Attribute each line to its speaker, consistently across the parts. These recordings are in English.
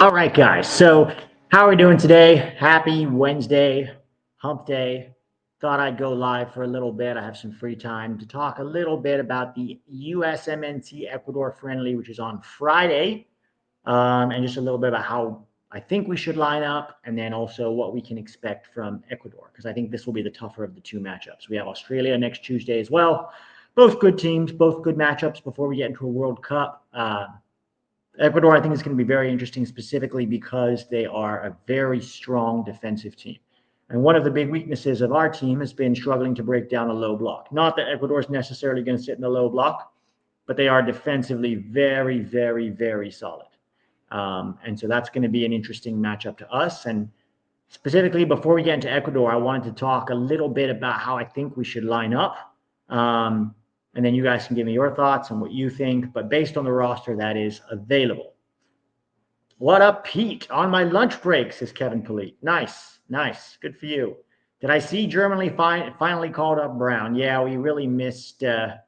Speaker 1: All right, guys. So, how are we doing today? Happy Wednesday, hump day. Thought I'd go live for a little bit. I have some free time to talk a little bit about the USMNT Ecuador friendly, which is on Friday, and just a little bit about how I think we should line up, and then also what we can expect from Ecuador, because I think this will be the tougher of the two matchups. We have Australia next Tuesday as well. Both good teams, both good matchups before we get into a World Cup. Ecuador, I think, is going to be very interesting, specifically because they are a very strong defensive team. And one of the big weaknesses of our team has been struggling to break down a low block. Not that Ecuador is necessarily going to sit in the low block, but they are defensively very, very, very solid. And so that's going to be an interesting matchup to us. And specifically, before we get into Ecuador, I wanted to talk a little bit about how I think we should line up. And then you guys can give me your thoughts on what you think, but based on the roster that is available. What up, Pete? On my lunch break, says Kevin Polite. Nice, nice. Good for you. Did I see Germany finally called up Brown? Yeah, we really missed the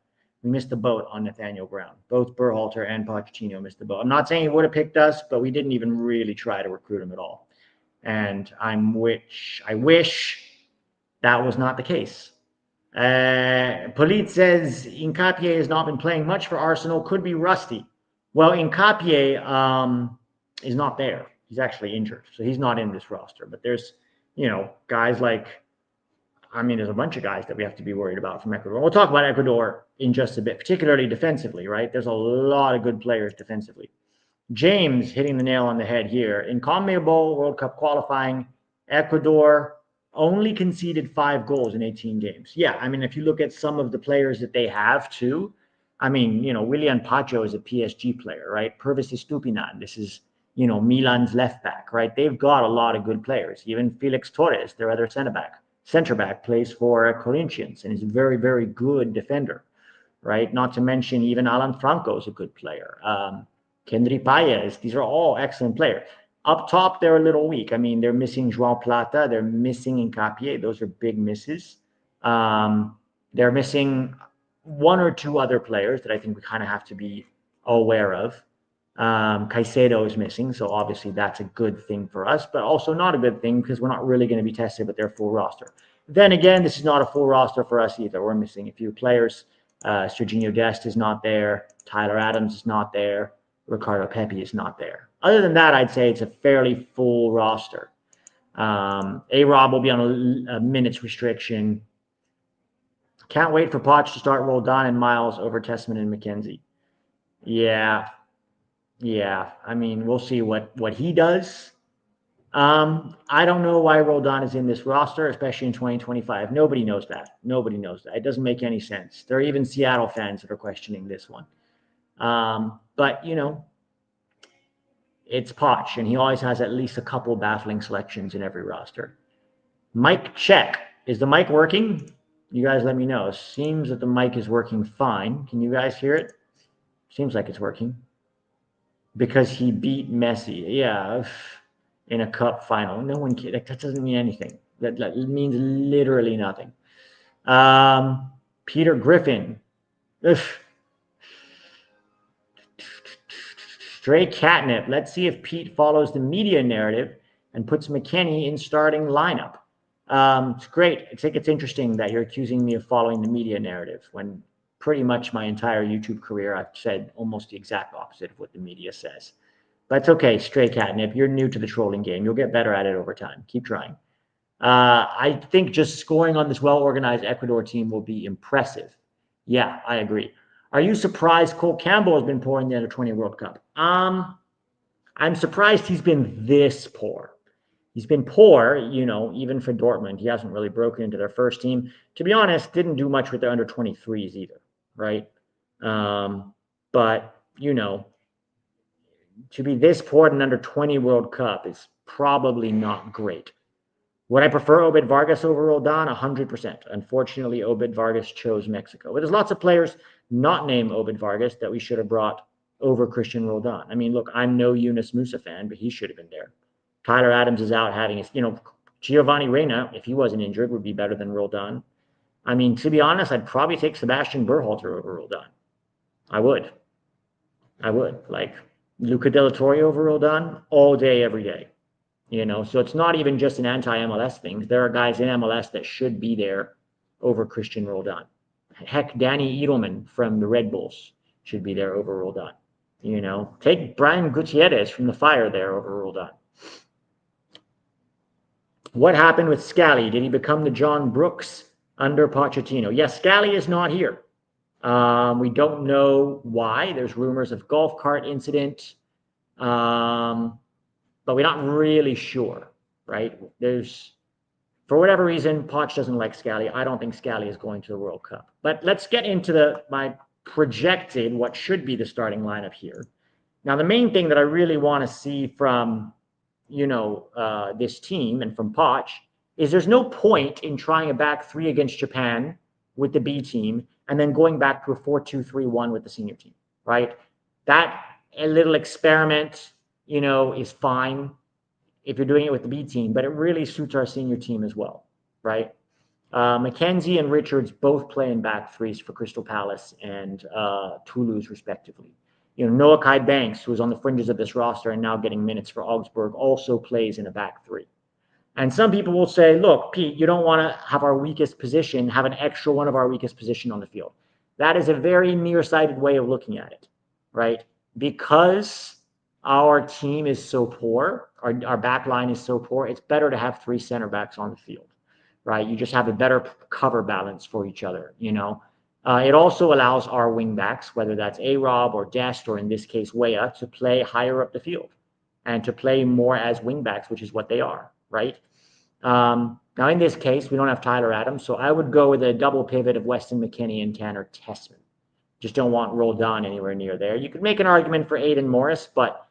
Speaker 1: boat on Nathaniel Brown. Both Berhalter and Pochettino missed the boat. I'm not saying he would have picked us, but we didn't even really try to recruit him at all. And I wish that was not the case. Polite says Hincapié has not been playing much for Arsenal, could be rusty. Well, Hincapié is not there. He's actually injured, so he's not in this roster. But there's, guys like, there's a bunch of guys that we have to be worried about from Ecuador. We'll talk about Ecuador in just a bit, particularly defensively, right? There's a lot of good players defensively. James hitting the nail on the head here. In CONMEBOL World Cup qualifying, Ecuador only conceded 5 goals in 18 games. Yeah, if you look at some of the players that they have too, Willian Pacho is a PSG player, right? Pervis Estupinan, this is, Milan's left back, right? They've got a lot of good players. Even Felix Torres, their other center back, plays for Corinthians and is a very, very good defender, right? Not to mention even Alan Franco is a good player. Kendry Paez, these are all excellent players. Up top, they're a little weak. They're missing João Plata. They're missing Hincapié. Those are big misses. They're missing 1 or 2 other players that I think we kind of have to be aware of. Caicedo is missing, so obviously that's a good thing for us, but also not a good thing because we're not really going to be tested with their full roster. Then again, this is not a full roster for us either. We're missing a few players. Serginho Dest is not there. Tyler Adams is not there. Ricardo Pepi is not there. Other than that, I'd say it's a fairly full roster. A-Rob will be on a minutes restriction. Can't wait for Poch to start Roldan and Miles over Tessman and McKenzie. Yeah. We'll see what he does. I don't know why Roldan is in this roster, especially in 2025. Nobody knows that. It doesn't make any sense. There are even Seattle fans that are questioning this one. But, it's Poch, and he always has at least a couple baffling selections in every roster. Mic check. Is the mic working? You guys let me know. It seems that the mic is working fine. Can you guys hear it? Seems like it's working. Because he beat Messi. Yeah, in a cup final. No one can. That doesn't mean anything. That means literally nothing. Peter Griffin. Stray catnip. Let's see if Pete follows the media narrative and puts McKennie in starting lineup. It's great. I think it's interesting that you're accusing me of following the media narrative when pretty much my entire YouTube career I've said almost the exact opposite of what the media says. But it's okay, Stray catnip. You're new to the trolling game. You'll get better at it over time. Keep trying. I think just scoring on this well-organized Ecuador team will be impressive. Yeah, I agree. Are you surprised Cole Campbell has been poor in the Under-20 World Cup? I'm surprised he's been this poor. He's been poor, even for Dortmund. He hasn't really broken into their first team. To be honest, didn't do much with their Under-23s either, right? But, to be this poor in an Under-20 World Cup is probably not great. Would I prefer Obed Vargas over Roldan? 100%. Unfortunately, Obed Vargas chose Mexico. But there's lots of players not named Obed Vargas that we should have brought over Christian Roldan. Look, I'm no Yunus Musa fan, but he should have been there. Tyler Adams is out having his, Giovanni Reyna, if he wasn't injured, would be better than Roldan. To be honest, I'd probably take Sebastian Berhalter over Roldan. I would. Luca Della Torre over Roldan all day, every day. So it's not even just an anti-MLS thing. There are guys in MLS that should be there over Christian Roldan. Heck, Danny Edelman from the Red Bulls should be there over Roldan. Take Brian Gutierrez from the Fire there over Roldan. What happened with Scally? Did he become the John Brooks under Pochettino? Yes, Scally is not here. We don't know why. There's rumors of golf cart incident, but we're not really sure, right? For whatever reason, Poch doesn't like Scally. I don't think Scally is going to the World Cup. But let's get into my projected, what should be the starting lineup here. Now, the main thing that I really want to see from, this team and from Poch is there's no point in trying a back three against Japan with the B team and then going back to a 4-2-3-1 with the senior team, right? That a little experiment, is fine if you're doing it with the B team, but it really suits our senior team as well, right? McKenzie and Richards both play in back threes for Crystal Palace and Toulouse, respectively. Noah Kai Banks, who is on the fringes of this roster and now getting minutes for Augsburg, also plays in a back three. And some people will say, look, Pete, you don't want to have have an extra one of our weakest position on the field. That is a very nearsighted way of looking at it, right? Because our team is so poor, our back line is so poor, it's better to have three center backs on the field, right? You just have a better cover balance for each other, It also allows our wing backs, whether that's A-Rob or Dest, or in this case, Weah, to play higher up the field and to play more as wing backs, which is what they are, right? Now, in this case, we don't have Tyler Adams, so I would go with a double pivot of Weston, McKennie, and Tanner Tessman. Just don't want Roldan anywhere near there. You could make an argument for Aiden Morris, but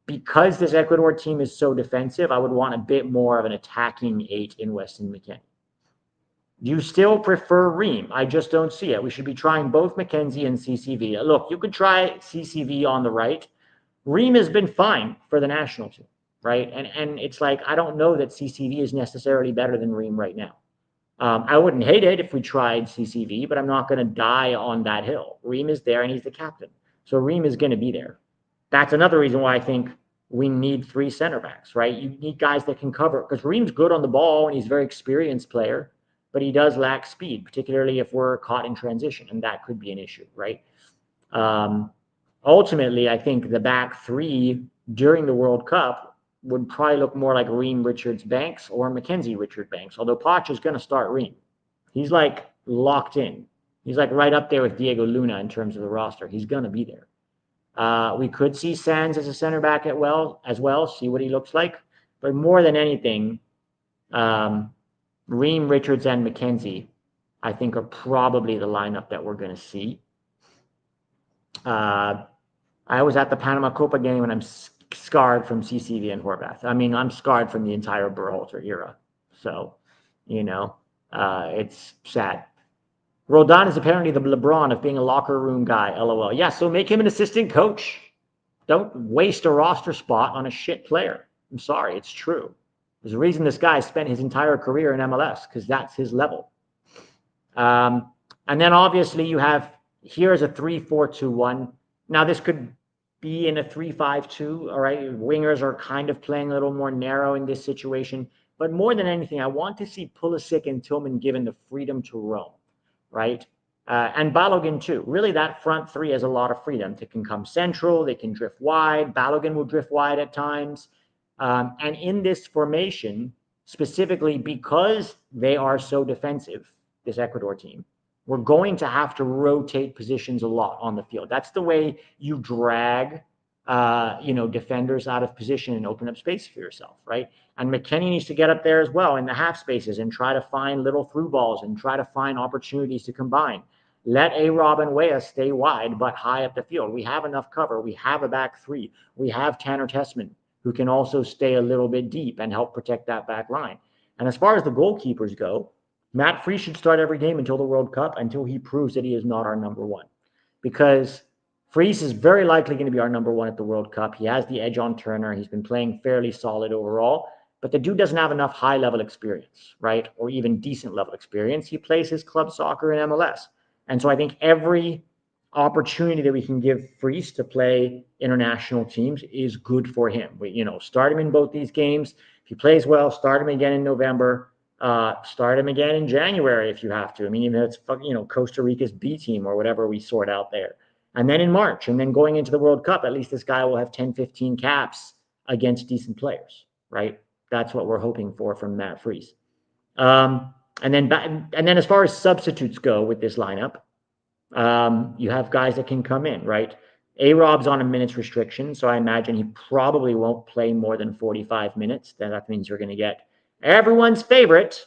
Speaker 1: because this Ecuador team is so defensive, I would want a bit more of an attacking 8 in Weston McKennie. Do you still prefer Ream? I just don't see it. We should be trying both McKenzie and CCV. Look, you could try CCV on the right. Ream has been fine for the national team, right? And it's like, I don't know that CCV is necessarily better than Ream right now. I wouldn't hate it if we tried CCV, but I'm not going to die on that hill. Ream is there and he's the captain. So Ream is going to be there. That's another reason why I think we need 3 center backs, right? You need guys that can cover, because Ream's good on the ball and he's a very experienced player, but he does lack speed, particularly if we're caught in transition, and that could be an issue, right? Ultimately, I think the back 3 during the World Cup would probably look more like Ream, Richards, Banks, or McKenzie, Richard, Banks, although Pacho is going to start Ream. He's like locked in. He's like right up there with Diego Luna in terms of the roster. He's going to be there. We could see Sands as a center back as well, see what he looks like. But more than anything, Ream, Richards, and McKenzie, I think, are probably the lineup that we're going to see. I was at the Panama Copa game and I'm scarred from CCV and Horvath. I mean, I'm scarred from the entire Berhalter era. So, it's sad. Roldan is apparently the LeBron of being a locker room guy, LOL. Yeah, so make him an assistant coach. Don't waste a roster spot on a shit player. I'm sorry, it's true. There's a reason this guy spent his entire career in MLS, because that's his level. And then obviously you have, here's a 3-4-2-1. Now this could be in a 3-5-2, all right? Wingers are kind of playing a little more narrow in this situation. But more than anything, I want to see Pulisic and Tillman given the freedom to roam, right? And Balogun too. Really, that front 3 has a lot of freedom. They can come central, they can drift wide. Balogun will drift wide at times. And in this formation, specifically because they are so defensive, this Ecuador team, we're going to have to rotate positions a lot on the field. That's the way you drag, defenders out of position and open up space for yourself, right? And McKennie needs to get up there as well in the half spaces and try to find little through balls and try to find opportunities to combine. Let A-Rob and Weah stay wide, but high up the field. We have enough cover. We have a back 3. We have Tanner Tessman, who can also stay a little bit deep and help protect that back line. And as far as the goalkeepers go, Matt Freese should start every game until the World Cup, until he proves that he is not our number 1. Because Freese is very likely going to be our number 1 at the World Cup. He has the edge on Turner. He's been playing fairly solid overall. But the dude doesn't have enough high-level experience, right? Or even decent-level experience. He plays his club soccer in MLS. And so I think every opportunity that we can give Freese to play international teams is good for him. Start him in both these games. If he plays well, start him again in November. Start him again in January if you have to. I mean, even if it's Costa Rica's B team or whatever we sort out there. And then in March, and then going into the World Cup, at least this guy will have 10, 15 caps against decent players, right? That's what we're hoping for from Matt Freese. And then as far as substitutes go with this lineup, you have guys that can come in, right? A-Rob's on a minutes restriction, so I imagine he probably won't play more than 45 minutes. Then that means you're going to get everyone's favorite,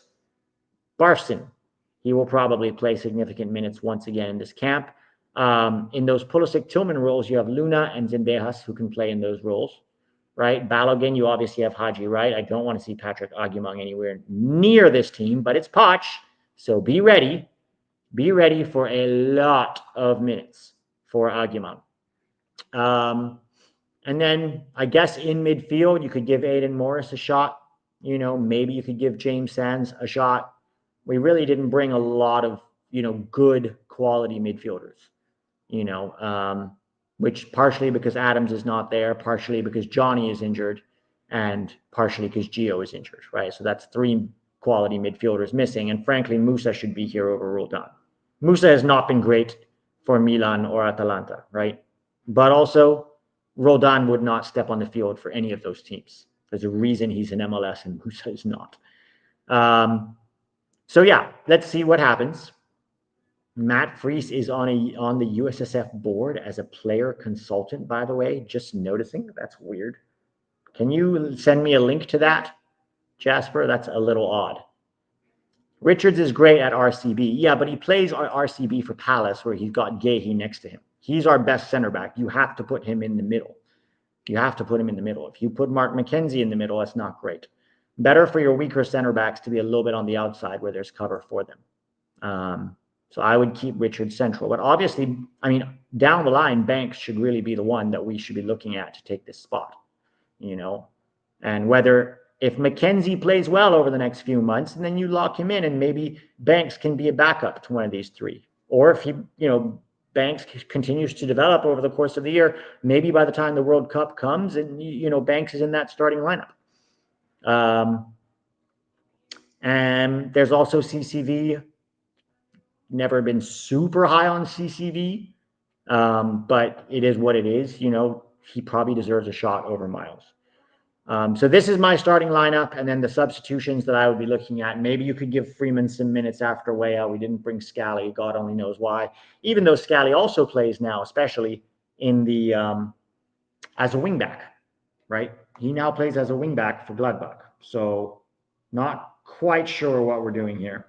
Speaker 1: Barston. He will probably play significant minutes once again in this camp. In those Pulisic Tillman roles, you have Luna and Zendejas who can play in those roles, right? Balogun, you obviously have Haji, right? I don't want to see Patrick Aguimang anywhere near this team, but it's Poch, so be ready. Be ready for a lot of minutes for Aguimang. And then I guess in midfield, you could give Aiden Morris a shot. Maybe you could give James Sands a shot. We really didn't bring a lot of, good quality midfielders, which partially because Adams is not there, partially because Johnny is injured, and partially because Gio is injured, right? So that's 3 quality midfielders missing. And frankly, Musa should be here over Roldan. Musa has not been great for Milan or Atalanta, right? But also, Roldan would not step on the field for any of those teams. There's a reason he's in MLS and Musa is not. So yeah, let's see what happens. Matt Freese is on the USSF board as a player consultant, by the way. Just noticing. That's weird. Can you send me a link to that, Jasper? That's a little odd. Richards is great at RCB. Yeah, but he plays RCB for Palace where he's got Gehi next to him. He's our best center back. You have to put him in the middle. If you put Mark McKenzie in the middle, that's not great. Better for your weaker center backs to be a little bit on the outside where there's cover for them. So I would keep Richards central. But obviously, down the line, Banks should really be the one that we should be looking at to take this spot. And if McKenzie plays well over the next few months, and then you lock him in, and maybe Banks can be a backup to one of these 3. Or if Banks continues to develop over the course of the year, maybe by the time the World Cup comes, and Banks is in that starting lineup. And there's also CCV. Never been super high on CCV, but it is what it is. He probably deserves a shot over Miles. So this is my starting lineup, and then the substitutions that I would be looking at. Maybe you could give Freeman some minutes after way out. We didn't bring Scally. God only knows why. Even though Scally also plays now, especially in the as a wingback, right? He now plays as a wingback for Gladbach. So not quite sure what we're doing here.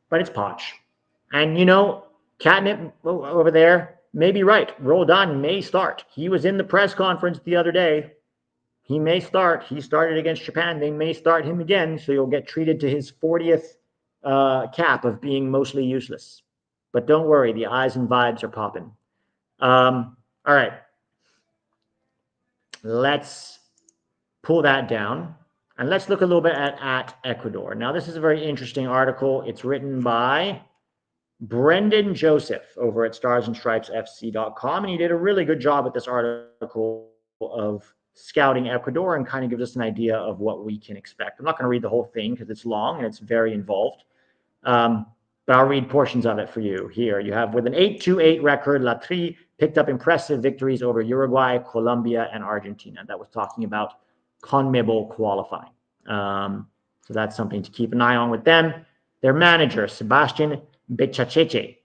Speaker 1: But it's Poch. And, Catnip over there may be right. Roldan may start. He was in the press conference the other day. He may start. He started against Japan. They may start him again, so you'll get treated to his 40th cap of being mostly useless. But don't worry, the eyes and vibes are popping. All right. Let's pull that down, and let's look a little bit at Ecuador. Now, this is a very interesting article. It's written by Brendan Joseph over at starsandstripesfc.com, and he did a really good job with this article of scouting Ecuador and kind of gives us an idea of what we can expect. I'm not going to read the whole thing because it's long and it's very involved, but I'll read portions of it for you here. You have, with an 8-2-8 record, La Tri picked up impressive victories over Uruguay, Colombia, and Argentina. That was talking about CONMEBOL qualifying. So that's something to keep an eye on with them. Their manager, Sebastian Beccacheche,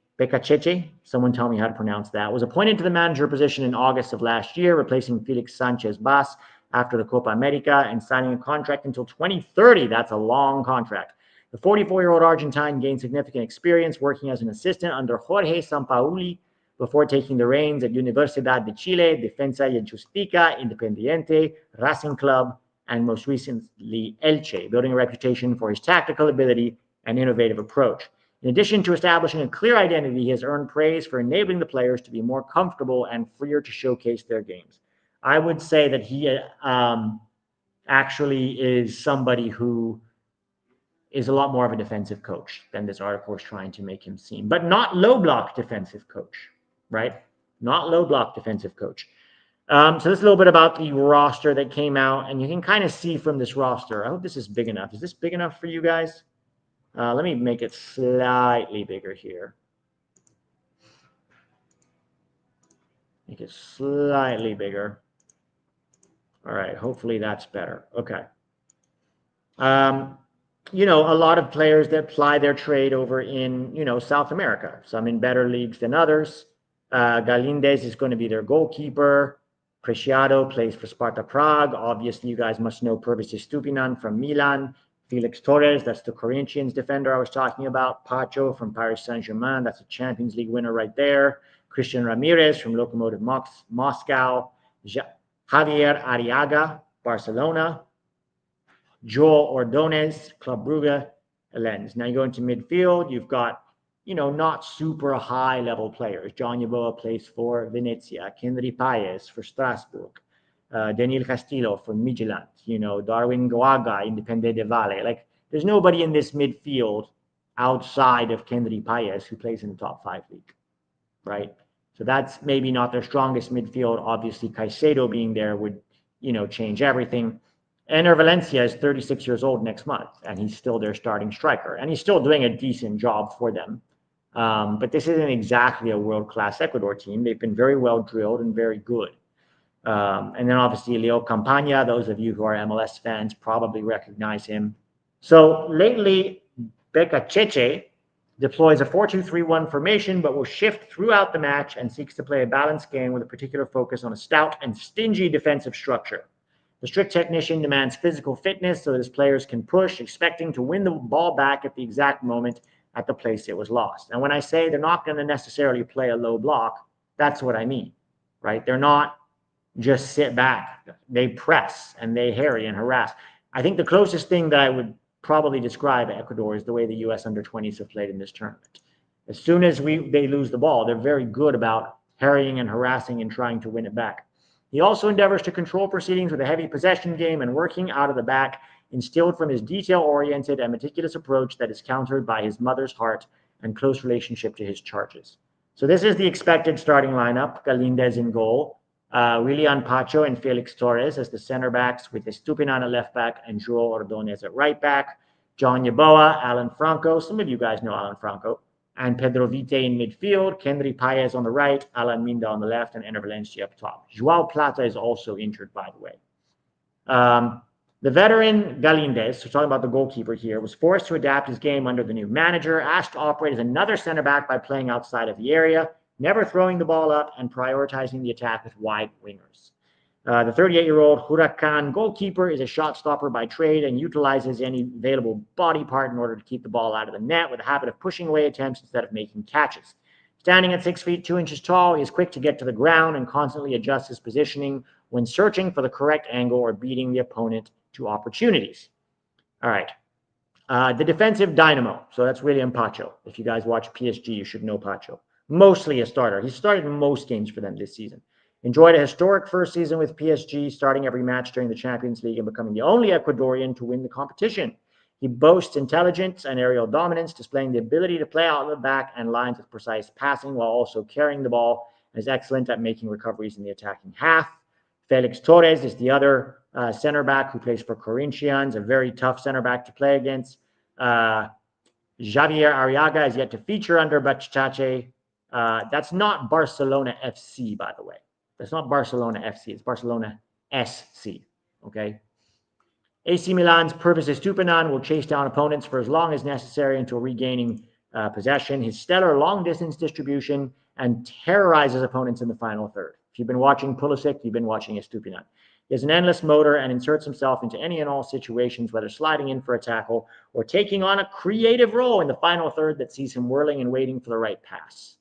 Speaker 1: someone tell me how to pronounce that, was appointed to the manager position in August of last year, replacing Felix Sanchez Bas after the Copa America and signing a contract until 2030. That's a long contract. The 44-year-old Argentine gained significant experience working as an assistant under Jorge Sampaoli before taking the reins at Universidad de Chile, Defensa y Justicia, Independiente, Racing Club, and most recently Elche, building a reputation for his tactical ability and innovative approach. In addition to establishing a clear identity, he has earned praise for enabling the players to be more comfortable and freer to showcase their games. I would say that he actually is somebody who is a lot more of a defensive coach than this article is trying to make him seem, but not low block defensive coach, right? Not low block defensive coach. So this is a little bit about the roster that came out, and you can kind of see from this roster. I hope this is big enough. Is this big enough for you guys? Let me make it slightly bigger here. Make it slightly bigger. All right, hopefully that's better. Okay. A lot of players that ply their trade over in, South America, some in better leagues than others. Galindez is going to be their goalkeeper. Preciado plays for Sparta Prague. Obviously, you guys must know Pervis Estupinan from Milan. Felix Torres, that's the Corinthians defender I was talking about. Pacho from Paris Saint-Germain, that's a Champions League winner right there. Christian Ramirez from Lokomotiv Moscow. Javier Arriaga, Barcelona. Joel Ordonez, Club Brugge, Lens. Now you go into midfield, you've got, not super high level players. John Yeboah plays for Venezia, Kendry Paez for Strasbourg, Daniel Castillo for Midtjylland, Darwin Goaga, Independiente Valle. Like, there's nobody in this midfield outside of Kendry Paez who plays in the top 5 league, right? So that's maybe not their strongest midfield. Obviously, Caicedo being there would, change everything. Enner Valencia is 36 years old next month, and he's still their starting striker. And he's still doing a decent job for them. But this isn't exactly a world-class Ecuador team. They've been very well drilled and very good. And then obviously Leo Campagna, those of you who are MLS fans probably recognize him. So lately, Becca Cheche deploys a 4-2-3-1 formation, but will shift throughout the match and seeks to play a balanced game with a particular focus on a stout and stingy defensive structure. The strict technician demands physical fitness so that his players can push, expecting to win the ball back at the exact moment at the place it was lost. And when I say they're not going to necessarily play a low block, that's what I mean, right? They're not just sit back. They press and they harry and harass. I think the closest thing that I would probably describe Ecuador is the way the U.S. under-20s have played in this tournament. As soon as they lose the ball, they're very good about harrying and harassing and trying to win it back. He also endeavors to control proceedings with a heavy possession game and working out of the back, instilled from his detail-oriented and meticulous approach that is countered by his mother's heart and close relationship to his charges. So this is the expected starting lineup. Galindez in goal, Willian, Pacho, and Felix Torres as the center backs, with Estupinan at left back and Joel Ordonez at right back. John Yeboah, Alan Franco, some of you guys know Alan Franco, and Pedro Vite in midfield, Kendry Paez on the right, Alan Minda on the left, and Enner Valencia up top. Joao Plata is also injured, by the way. The veteran Galindez, so talking about the goalkeeper here, was forced to adapt his game under the new manager, asked to operate as another center back by playing outside of the area, never throwing the ball up, and prioritizing the attack with wide wingers. The 38-year-old Huracan goalkeeper is a shot stopper by trade and utilizes any available body part in order to keep the ball out of the net, with a habit of pushing away attempts instead of making catches. Standing at 6 feet 2 inches tall, he is quick to get to the ground and constantly adjusts his positioning when searching for the correct angle or beating the opponent to opportunities. All right. The defensive dynamo. So that's Willian Pacho. If you guys watch PSG, you should know Pacho. Mostly a starter. He started most games for them this season. Enjoyed a historic first season with PSG, starting every match during the Champions League and becoming the only Ecuadorian to win the competition. He boasts intelligence and aerial dominance, displaying the ability to play out of the back and lines with precise passing while also carrying the ball, and is excellent at making recoveries in the attacking half. Felix Torres is the other center back who plays for Corinthians, a very tough center back to play against. Javier Arriaga is yet to feature under Bachache. That's not Barcelona FC, by the way. That's not Barcelona FC. It's Barcelona SC, okay? AC Milan's Pervis Estupinan will chase down opponents for as long as necessary until regaining possession. His stellar long-distance distribution and terrorizes opponents in the final third. If you've been watching Pulisic, you've been watching Estupinan. He has an endless motor and inserts himself into any and all situations, whether sliding in for a tackle or taking on a creative role in the final third that sees him whirling and waiting for the right pass.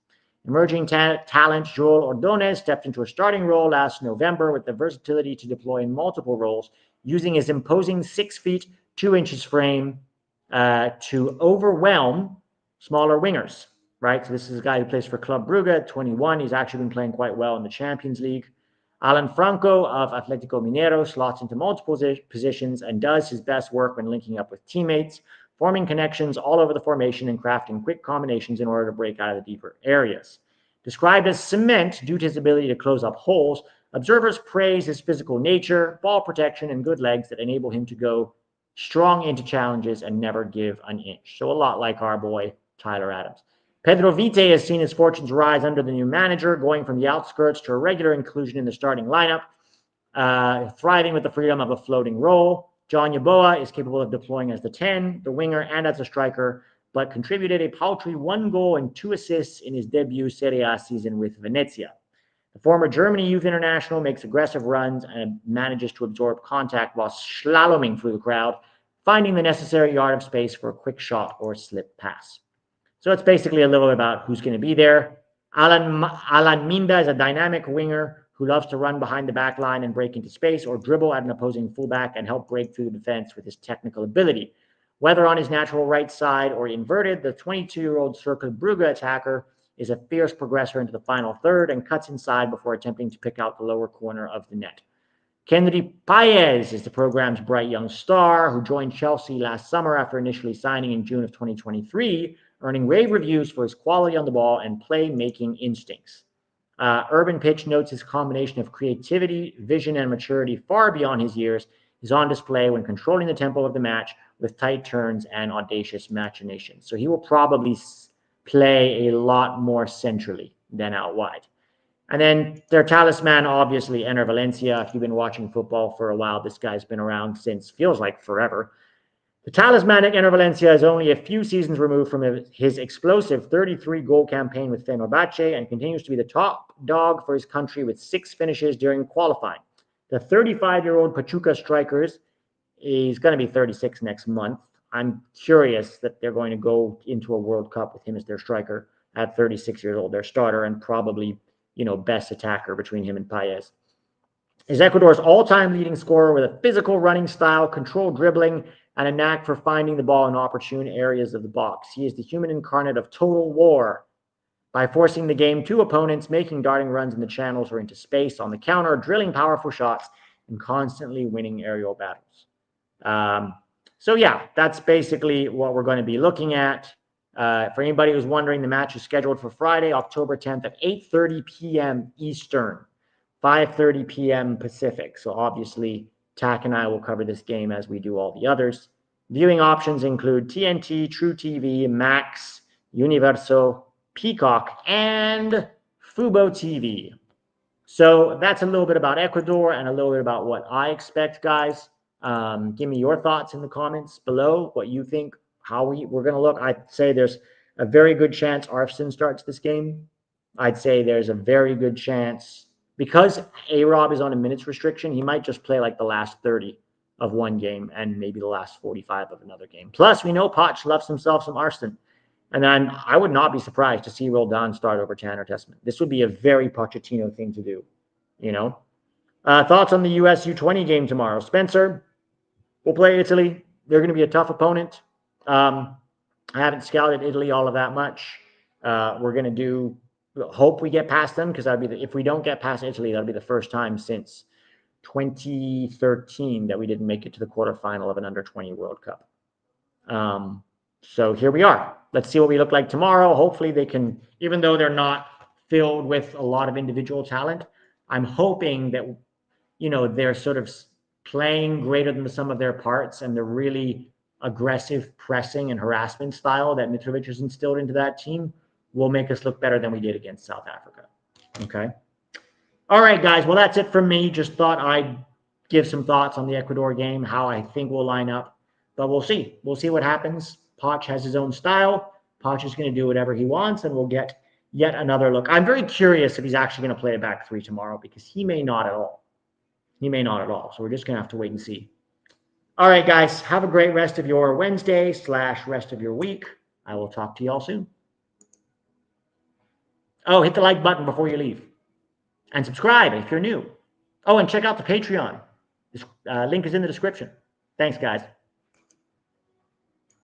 Speaker 1: Emerging talent Joel Ordonez stepped into a starting role last November with the versatility to deploy in multiple roles, using his imposing 6 feet 2 inches frame to overwhelm smaller wingers, right? So this is a guy who plays for Club Brugge at 21. He's actually been playing quite well in the Champions League. Alan Franco of Atletico Mineiro slots into multiple positions and does his best work when linking up with teammates, forming connections all over the formation and crafting quick combinations in order to break out of the deeper areas. Described as cement due to his ability to close up holes, observers praise his physical nature, ball protection, and good legs that enable him to go strong into challenges and never give an inch. So a lot like our boy Tyler Adams. Pedro Vite has seen his fortunes rise under the new manager, going from the outskirts to a regular inclusion in the starting lineup, thriving with the freedom of a floating role. John Yeboah is capable of deploying as the 10, the winger, and as a striker, but contributed a paltry 1 goal and 2 assists in his debut Serie A season with Valencia. The former Germany youth international makes aggressive runs and manages to absorb contact while slaloming through the crowd, finding the necessary yard of space for a quick shot or slip pass. So it's basically a little about who's going to be there. Alan Minda is a dynamic winger who loves to run behind the back line and break into space or dribble at an opposing fullback and help break through the defense with his technical ability. Whether on his natural right side or inverted, the 22-year-old Cercle Brugge attacker is a fierce progressor into the final third and cuts inside before attempting to pick out the lower corner of the net. Kendry Paez is the program's bright young star who joined Chelsea last summer after initially signing in June of 2023, earning rave reviews for his quality on the ball and play-making instincts. Urban Pitch notes his combination of creativity, vision, and maturity far beyond his years is on display when controlling the tempo of the match with tight turns and audacious machinations. So he will probably play a lot more centrally than out wide. And then their talisman, obviously, Enner Valencia. If you've been watching football for a while, this guy's been around since, feels like forever. The talismanic Enner Valencia is only a few seasons removed from his explosive 33-goal campaign with Fenerbahce and continues to be the top dog for his country with 6 finishes during qualifying. The 35-year-old Pachuca strikers is going to be 36 next month. I'm curious that they're going to go into a World Cup with him as their striker at 36 years old, their starter, and probably, best attacker between him and Paez. Is Ecuador's all-time leading scorer with a physical running style, controlled dribbling, and a knack for finding the ball in opportune areas of the box. He is the human incarnate of total war. By forcing the game to opponents, making darting runs in the channels or into space on the counter, drilling powerful shots, and constantly winning aerial battles. So that's basically what we're going to be looking at. For anybody who's wondering, the match is scheduled for Friday, October 10th at 8:30 p.m. Eastern, 5:30 p.m. Pacific. So obviously, Tack and I will cover this game as we do all the others. Viewing options include TNT, True TV, Max, Universo, Peacock, and Fubo TV. So that's a little bit about Ecuador and a little bit about what I expect, guys. Give me your thoughts in the comments below, what you think, how we're going to look. I'd say there's a very good chance Arfson starts this game. I'd say there's a very good chance, because A-Rob is on a minutes restriction, he might just play like the last 30 of one game and maybe the last 45 of another game. Plus, we know Poch loves himself some Arfson. And then I would not be surprised to see Roldan start over Tanner Tessman. This would be a very Pochettino thing to do, Thoughts on the US U20 game tomorrow? Spencer, we'll play Italy. They're going to be a tough opponent. I haven't scouted Italy all of that much. We're going to hope we get past them, because if we don't get past Italy, that'll be the first time since 2013 that we didn't make it to the quarterfinal of an under-20 World Cup. So here we are. Let's see what we look like tomorrow. Hopefully they can, even though they're not filled with a lot of individual talent, I'm hoping that, they're sort of playing greater than the sum of their parts, and the really aggressive pressing and harassment style that Mitrovic has instilled into that team will make us look better than we did against South Africa. Okay. All right, guys. Well, that's it from me. Just thought I'd give some thoughts on the Ecuador game, how I think we'll line up. But we'll see. We'll see what happens. Poch has his own style. Poch is going to do whatever he wants, and we'll get yet another look. I'm very curious if he's actually going to play a back 3 tomorrow, because he may not at all. He may not at all. So we're just going to have to wait and see. All right, guys. Have a great rest of your Wednesday / rest of your week. I will talk to you all soon. Oh, hit the like button before you leave. And subscribe if you're new. Oh, and check out the Patreon. This link is in the description. Thanks, guys.